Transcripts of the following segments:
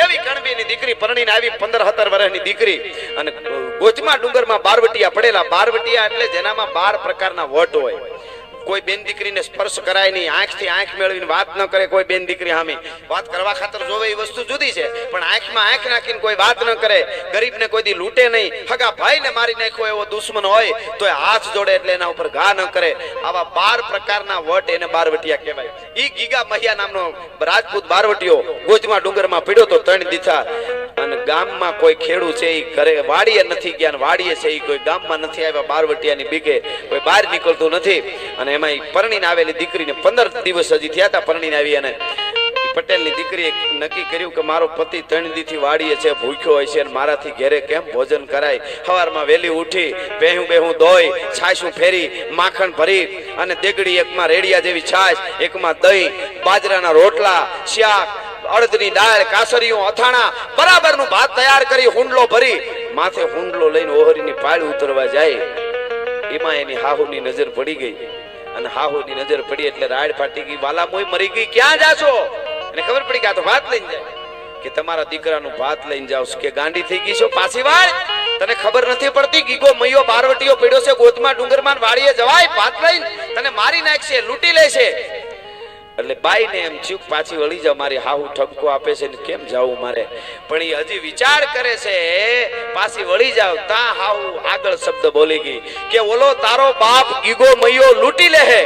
એવી કણબીની દીકરી પરણીને આવી 15-17 વર્ષની દીકરી અને ગોચમાં ડુંગરમાં બારવટિયા પડેલા. બારવટિયા એટલે જેનામાં 12 પ્રકારના વટ હોય. કોઈ બેન દીકરીને સ્પર્શ કરાય નહીં, આંખથી આંખ મેળવીને વાત ન કરે કોઈ બેન દીકરી સામે. વાત કરવા ખાતર જોવે એ વસ્તુ જુદી છે, પણ આંખમાં આંખ નાખીને કોઈ વાત ન કરે. ગરીબને કોઈ દી લૂંટે નહીં, હગા ભાઈને મારી નાખ્યો એવો દુશ્મન હોય તો એ હાથ જોડે એટલે એના ઉપર ઘા ન કરે. આવા 12 પ્રકારના વટ એને બારવટિયા કહેવાય. ઈ ગીગા મહિયા નામનો રાજપૂત બારવટીયો ગોચમાં ડુંગરમાં પીડ્યો તો 3 દીથા. અને ગામમાં કોઈ ખેડૂ છે ઈ ઘરે વાડીએ નથી ગયા, અને વાડીએ છે ઈ કોઈ ગામમાં નથી આવ્યા. બારવટિયાની બીકે કોઈ બહાર નીકળતું નથી. અને એમાં પરણીને આવેલી દીકરીને 15 દિવસ હજી થયા હતા પરણીને આવી. અને પટેલની દીકરીએ નક્કી કર્યું કે મારો પતિ 3 દીથી વાડીએ છે, ભૂખ્યો હોય છે, અને મારાથી ઘરે કેમ ભોજન કરાય. સવારમાં વહેલી ઉઠી બેહું ધોઈ, છાશું ફેરી, માખણ ભરી અને દેગડી, એકમાં રેડિયા જેવી છાશ, એકમાં દહીં, બાજરાના રોટલા, શાક, અડદની દાળ, કાસરીઓ, અથાણા, બરાબરનું ભાત તૈયાર કરી હુંડલો ભરી માથે હુંડલો લઈને ઓહરીની પાળ ઉતરવા જાય. એમાં એની હાહુની નજર પડી ગઈ. અને હાહુની નજર પડી એટલે રાડ ફાટી ગઈ. વાલા મોય મરી ગઈ, ક્યાં જાશો? એને ખબર પડી કે આ તો ભાત લઈને જાય. કે તમારા દીકરાનું ભાત લઈને જાવ. કે ગાંડી થઈ ગઈ છો પાછી વાળ? તને ખબર નથી પડતી? ગીગો મૈયો બારવટીયો પડ્યો છે ગોચમાં ડુંગરમાં, વાડીએ જવાય ભાત લઈને તને મારી નાખશે, લૂંટી લેશે. એટલે બાઈને એમ થયું પાછી વળી જાવ, મારી હાહુ ઠપકો આપે છે ને કેમ જાવું મારે. પણ એ હજી વિચાર કરે છે પાછી વળી જાવ. તા હાહુ આગળ શબ્દ બોલી ગઈ કે ઓલો તારો બાપ ગીગો મૈયો લૂંટી લે હે.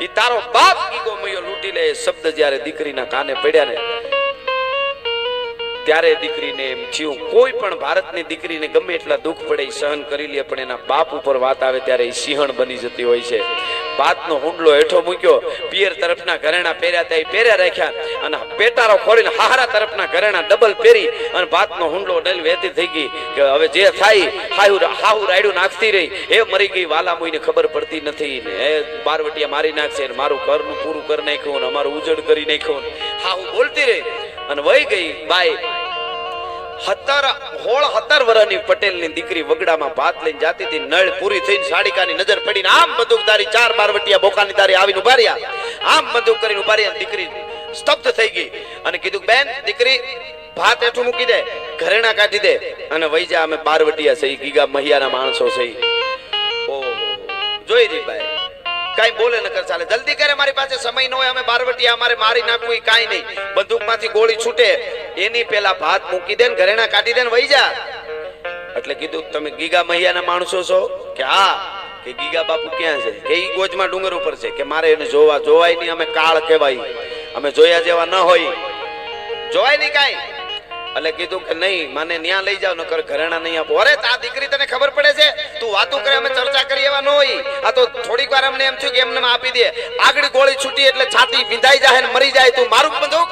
ઈ તારો બાપ ગીગો મૈયો લૂંટી લે. શબ્દ જ્યારે દીકરીના કાને પડ્યા ને ત્યારે દીકરીને એમ થયું કોઈ પણ ભારતની દીકરીને ગમે એટલા દુઃખ પડે એ સહન કરી લે, પણ એના બાપ ઉપર વાત આવે ત્યારે એ સિંહણ બની જતી હોય છે. ભાતનો હુંડલો હેઠો મૂક્યો, પિયર તરફના ઘરેણા પહેર્યા હતા એ પહેર્યા રાખ્યા, અને પેટારો ખોલીને હારા તરફના ઘરેણા ડબલ પહેરી અને ભાતનો હુંડલો ડલ વહેતી થઈ ગઈ. કે હવે જે થાય હાહુ રાયડું નાખતી રહી. એ મરી ગઈ. વાલા મોઈને ખબર પડતી નથી ને એ બારવટિયા મારી નાખશે ને મારું ઘરનું પૂરું કરી નાખ્યું ને અમારું ઉજળ કરી નાખ્યું. હાહુ બોલતી રહી અને વહી ગઈ. બાઈ 17 વર્ષની પટેલની દીકરી વગડામાં ભાત લઈને જાતી હતી. નળ પૂરી થઈને સાડિકાની નજર પડીને આમ બંદૂકધારી 4 બારવટિયા બોકાની તારી આવીને ઉભા રહ્યા. આમ બંદૂક કરીને ઉભા રહ્યા. દીકરી સ્તબ્ધ થઈ ગઈ અને કીધું બેન દીકરી ભાત હેઠું મૂકી દે, ઘરેણા કાઢી દે અને વહી જા. અમે બારવટિયા છે, ગીગા મહિયાના માણસો છે. ઓહો જોઈ રી ભાઈ કઈ બોલે ન કર ચાલે. જલ્દી કરે, મારી પાસે સમય ન હોય. અમે બારવટિયા અમારે મારી નાખવું કાઈ નહીં. બંદૂકમાંથી ગોળી છૂટે એની પેલા ભાત મૂકી દે ને ઘરેણા કાઢી દે ને વહી જા. એટલે કીધું તમે ગીગા મહિયાના માણસો છો? કે હા. કે ગીગા બાપુ ક્યાં છે? કે ઈ ગોચમાં ડુંગર ઉપર છે. કે મારે એને જોવાય નહીં. અમે કાળ કહેવાય, અમે જોયા જેવા ન હોય, જોવાય નહીં કાઈ. એટલે કીધું કે નહીં મને ન્યા લઈ જાવ, નકર ઘરેણા નહીં આપો. અરે આ દીકરી તને ખબર પડે છે? તું વાતો કરે અમે ચર્ચા કરી એવા ન હોય. આ તો થોડીક વાર અમને એમ થયું કે એમને આપી દે. આગળ ગોળી છૂટી એટલે છાતી વિંધાઈ જાય ને મરી જાય. તું મારું બંદૂક.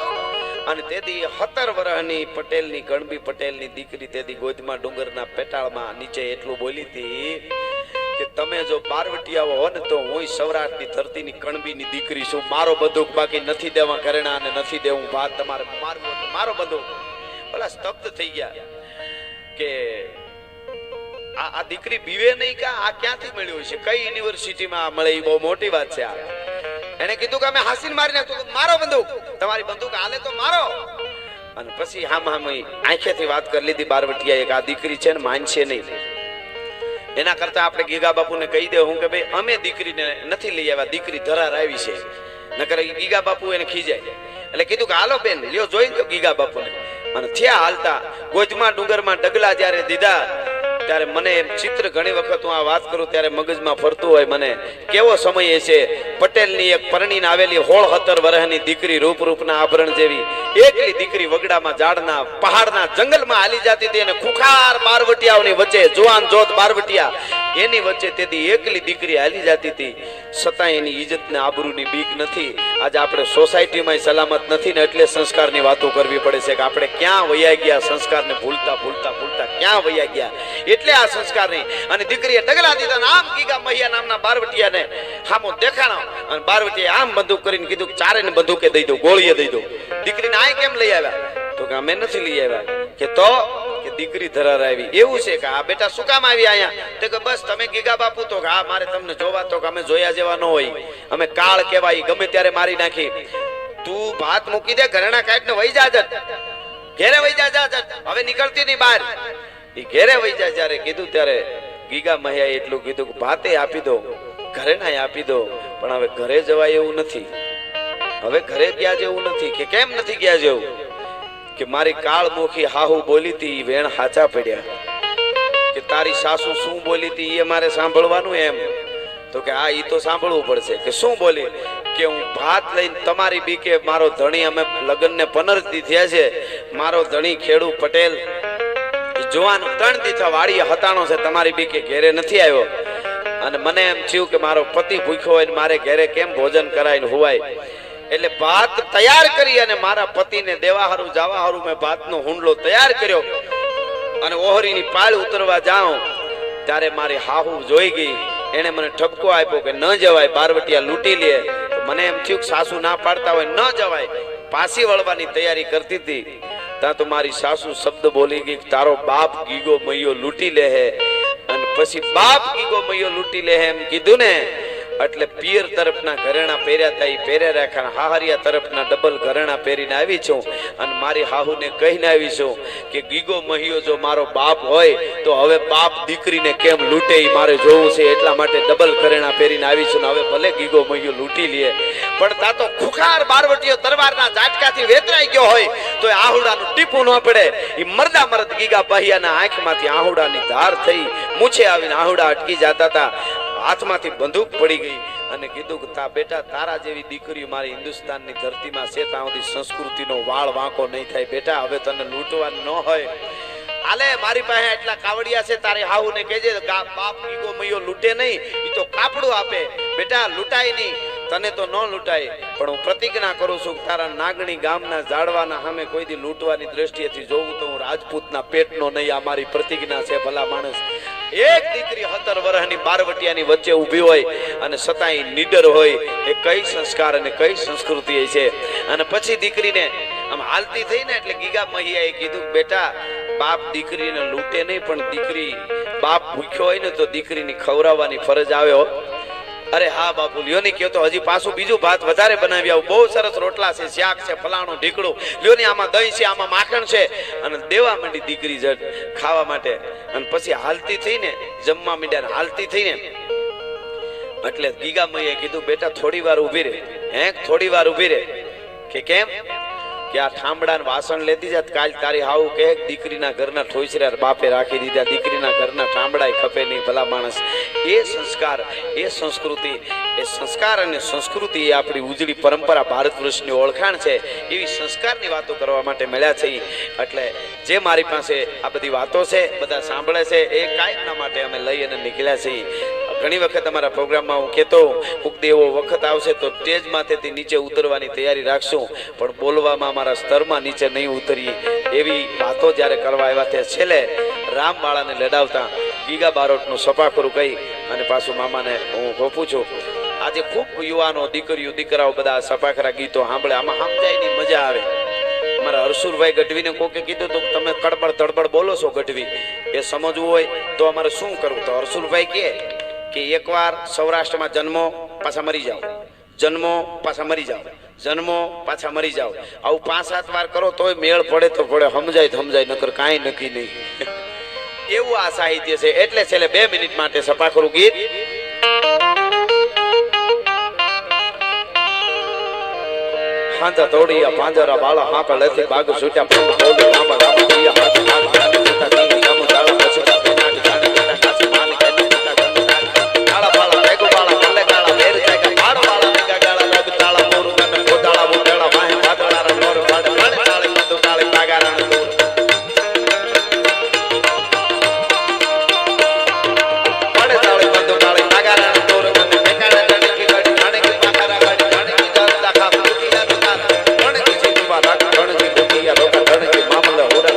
અને તેથી 17 વર્ષની પટેલની ગણબી પટેલની દીકરી તેથી ગોધમાં ડુંગરના પેટાળમાં નીચે એટલું બોલી હતી કે તમે જો બારવટિયા હો ને તો હું સૌરાષ્ટ્રની ધરતીની કણબીની દીકરી છું. મારો બંદૂક બાકી નથી દેવા ઘરેણા અને નથી દેવું ભાત. તમારે મારવું તો મારો બંદૂક. ભલા સ્તબ્ધ થઈ ગયા કે આ દીકરી બીવે નહીં કા? આ ક્યાંથી મળ્યું છે? કઈ યુનિવર્સિટીમાં મળે? એ બહુ મોટી વાત છે. આ એને કીધું કે અમે હાસીને મારી નાખતો. મારો બંદૂક. તમારી બંદૂક હાલે તો મારો. અને પછી હામ આંખેથી વાત કરી લીધી બારવટિયા એક આ દીકરી છે ને માનશે નહીં. એના કરતા આપણે ગીગા બાપુને કહી દે હું કે ભાઈ અમે દીકરીને નથી લઈ આવ્યા, દીકરી ધરાર આવી છે. નકર ગીગા બાપુ એને ખીજાય. એટલે કીધું કે હાલો બેન લ્યો જોઈ લો ગીગા બાપુને. અને થયા હાલતા ગોચમાં ડુંગરમાં ડગલા જ્યારે દીધા ત્યારે મને ચિત્ર ઘણી વખત હું આ વાત કરું ત્યારે મગજમાં ફરતું હોય મને કેવો સમય છે. પટેલની એક પરણીને આવેલી 17 વર્ષની દીકરી રૂપના આભરણ જેવી એકલી દીકરી વગડામાં ઝાડના પહાડના જંગલમાં હાલી જતી હતી અને ખુખાર બારવટિયાઓની વચ્ચે જુવાન જોત બારવટિયા એની વચ્ચે તેથી એકલી દીકરી હાલી જતી હતી. છતાં એની ઇજ્જત ને આબરૂની બીક નથી. આજે આપણે સોસાયટીમાં સલામત નથી ને એટલે સંસ્કારની વાતો કરવી પડે છે કે આપણે ક્યાં વયા ગયા, સંસ્કારને ભૂલતા ભૂલતા ભૂલતા ક્યાં વયા ગયા. એટલે આ સંસ્કાર નહીં. અને દીકરીએ ડગલા દીધા ને આમ ગીગા મહિયા નામના બારવટિયાને હામો દેખાણો અને બારવટિયાએ આમ બંદૂક કરીને કીધું ચારેને બંદૂકે દઈ દો, ગોળીએ દઈ દો. દીકરીને આ કેમ લઈ આવ્યા? તો કે અમે નથી લઈ આવ્યા. કે તો કે દીકરી ધરાર આવી. એવું છે કે આ બેટા શું કામ આવી અહીંયા? તો કે બસ તમે ગીગા બાપુ તો કે હા મારે તમને જોવા તો કે અમે જોયા જેવા ન હોય, અમે કાળ કહેવાય, ગમે ત્યારે મારી નાખી. તું ભાત મૂકી દે, ઘરેણા કાઢીને વહી જા. ઘેરે વઈ જા, જા હવે નીકળતી નહીં બહાર. એ ઘેરે વઈ જા જ્યારે કીધું ત્યારે ગીગા મહિયાએ એટલું કીધું કે ભાતે આપી દો, ઘરે ના આપી દો, પણ હવે ઘરે જવાય એવું નથી. હવે ઘરે ગયા જેવું નથી. કે કેમ નથી ગયા જેવું? કે મારી કાળમુખી હાહુ બોલી હતી વેણ હાચા પડ્યા. કે તારી સાસુ શું બોલી હતી એ મારે સાંભળવાનું એમ? તો કે આ ઈ તો સાંભળવું પડશે. કે શું બોલી? કે હું ભાત લઈને તમારી બીકે મારો ધણી, અમે લગ્નને 15 દી થયા છે, મારો ધણી ખેડૂ પટેલ જવાન 3 દી થયા વાડીએ હતાણો છે, તમારી બીકે ઘેરે નથી આવ્યો. અને મને એમ થયું કે મારો પતિ ભૂખ્યો હોય ને મારે ઘેરે કેમ ભોજન કરાઈને હુવાય. એટલે ભાત તૈયાર કરી અને મારા પતિને દેવા હારું જવા હારું મેં ભાતનો હુંડલો તૈયાર કર્યો. અને ઓહરીની પાળ ઉતરવા જાઉં ત્યારે મારી હાહુ જોઈ ગઈ. એને મને ઠપકો આપ્યો કે ન જવાય, બારવટિયા લૂંટી લે. તો મને એમ થયું કે સાસુ ના પાડતા હોય ન જવાય. પાછી વળવાની તૈયારી કરતી હતી ત્યાં તો મારી સાસુ શબ્દ બોલી ગઈ, તારો બાપ ગીગો મૈયો લૂંટી લે હે. અને પછી બાપ ગીગો મૈયો લૂંટી લે હે એમ કીધું ને, એટલે પિયર તરફના ઘરેણા પહેર્યા હતા એ પહેર્યા રાખ્યા. હાહરિયા તરફના ડબલ ઘરેણા પહેરીને આવી છું. અને મારી હાહુને કહીને આવી છું કે ગીગો મહિયો જો મારો બાપ હોય તો હવે બાપ દીકરીને કેમ લૂંટે એ મારે જોવું છે. એટલા માટે ડબલ ઘરેણા પહેરીને આવી છું. હવે ભલે ગીગો મહિયો લૂંટી લે, પણ તા તો ખુખાર બારવટીયો તરવારના ઝાટકાથી વેતરાઈ ગયો હોય તો આહુડાનું ટીપું ન પડે. એ મરદા મરદ ગીગા બહિયાના આંખમાંથી આહુડાની ધાર થઈ મૂછે આવીને આહુડા અટકી જતા હતા. હાથમાંથી બંદૂક પડી ગઈ અને કીધું કે તા બેટા તારા જેવી દીકરીઓ મારી હિન્દુસ્તાનની ધરતીમાં છે, ત્યાં સુધી સંસ્કૃતિનો વાળ વાંકો નહીં થાય. બેટા હવે તને લૂંટવાનું ન હોય, આલે મારી પાસે એટલા કાવડિયા છે, તારે હાહુને કહેજે બાપ ગીગો મૈયો લૂંટે નહીં, એ તો કાપડું આપે. બેટા લૂંટાય નહીં, તને તો ન લૂંટાય, પણ હું પ્રતિજ્ઞા કરું છું કે તારા નાગણી ગામના ઝાડવાના સામે કોઈ દી લૂંટવાની દ્રષ્ટિએથી જોઉં તો હું રાજપૂતના પેટનો નહીં. આ મારી પ્રતિજ્ઞા છે. ભલા માણસ, એક દીકરી 17 વર્ષની બારવટિયાની વચ્ચે ઊભી હોય અને છતાંય નીડર હોય, એ કઈ સંસ્કાર અને કઈ સંસ્કૃતિ છે. અને પછી દીકરીને આમ હાલતી થઈ ને એટલે ગીગા મહિયાએ કીધું બેટા બાપ દીકરીને લૂંટે નહીં, પણ દીકરી બાપ ભૂખ્યો હોય ને તો દીકરીની ખવડાવવાની ફરજ આવે. અરે હા બાપુ લ્યોની કયો તો હજી પાછું બીજું ભાત વધારે બનાવી આવું. બહુ સરસ રોટલા છે, શાક છે, ફલાણું ઢીકડું લ્યોની, આમાં દહીં છે, આમાં માખણ છે. અને દેવા માંડી દીકરી જટ ખાવા માટે. અને પછી હાલતી થઈને જમવા માંડ્યા. હાલતી થઈને એટલે ગીગા મૈયાએ કીધું બેટા થોડી વાર ઊભી રહે. હે થોડી વાર ઊભી રહે. કે કેમ? કે આ ઠામડાને વાસણ લેતી જાત. કાલ તારી હાવ કે દીકરીના ઘરના ઠોઈસરા બાપે રાખી દીધા, દીકરીના ઘરના ઠામડાય ખપે નહીં. ભલા માણસ, એ સંસ્કાર, એ સંસ્કૃતિ, એ સંસ્કાર અને સંસ્કૃતિ એ આપણી ઉજળી પરંપરા ભારત વર્ષની ઓળખાણ છે. એવી સંસ્કારની વાતો કરવા માટે મળ્યા છે. એટલે જે મારી પાસે આ બધી વાતો છે બધા સાંભળે છે, એ કાયમના માટે અમે લઈ અને નીકળ્યા છીએ. ઘણી વખત અમારા પ્રોગ્રામમાં હું કહેતો કોઈક એવો વખત આવશે તો સ્ટેજ માથેથી નીચે ઉતરવાની તૈયારી રાખશું, પણ બોલવામાં અમારા સ્તરમાં નીચે નહીં ઉતરીએ. એવી વાતો જ્યારે કરવા આવ્યા ત્યાં છેલ્લે રામવાળાને લડાવતા ગીગા બારોટનું સપાખરું કહી અને પાછું મામાને હું ગોપું છું. આજે ખૂબ યુવાનો, દીકરીઓ, દીકરાઓ બધા સપાખરા ગીતો સાંભળે. આમાં સમજાયની મજા આવે. અમારા હરસુરભાઈ ગઢવીને કોકે કીધું તો તમે કડબડ તડબડ બોલો છો ગઢવી, એ સમજવું હોય તો અમારે શું કરવું? તો હરસુરભાઈ કહે કે એકવાર સૌરાષ્ટ્રમાં જન્મો પાછા મરી જાઓ, જન્મો પાછા મરી જાઓ, જન્મો પાછા મરી જાઓ. આવું 5-7 વાર કરો તોય મેળ પડે તો પડે, સમજાય તો સમજાય, નકર કાંઈ નક્કી નહીં. એવું આ સાહિત્ય છે. એટલે છેલ્લે 2 મિનિટ માટે સપાખરું ગીત. હાંજા તોડિયા પાંજરા બાળા હાંકળ લેતી બાગ છૂટ્યા પણ બોલ લાંબા લાંબા દિયા હાથ હાથ ગાડી દેતા દીની કામ દાળા પછી પેના કે જાણે બેટા કાસી માન કે દેતા ગાળા બાળા બેગો બાળા કલ્લે ગાળા મેર જાયગા બાર બાળા મેગા ગાળા લાગ તાળા મોર કને કોટાળા બોટાળા વાહે પાતળા નોર પાડે પાડે તાળે મધુ કાળે પાગારા દૂર પાડે તાળે મધુ કાળે પાગારા દૂર કને બેકાડા જાણે કે ગાડી જાણે કે પાખરા ગાડી જાણે કે દાખા મૂકી ના દુકાન ગણકી જીવા રાખ ગણકી ગોતિયા રોકા ગણકી મામલા હોરા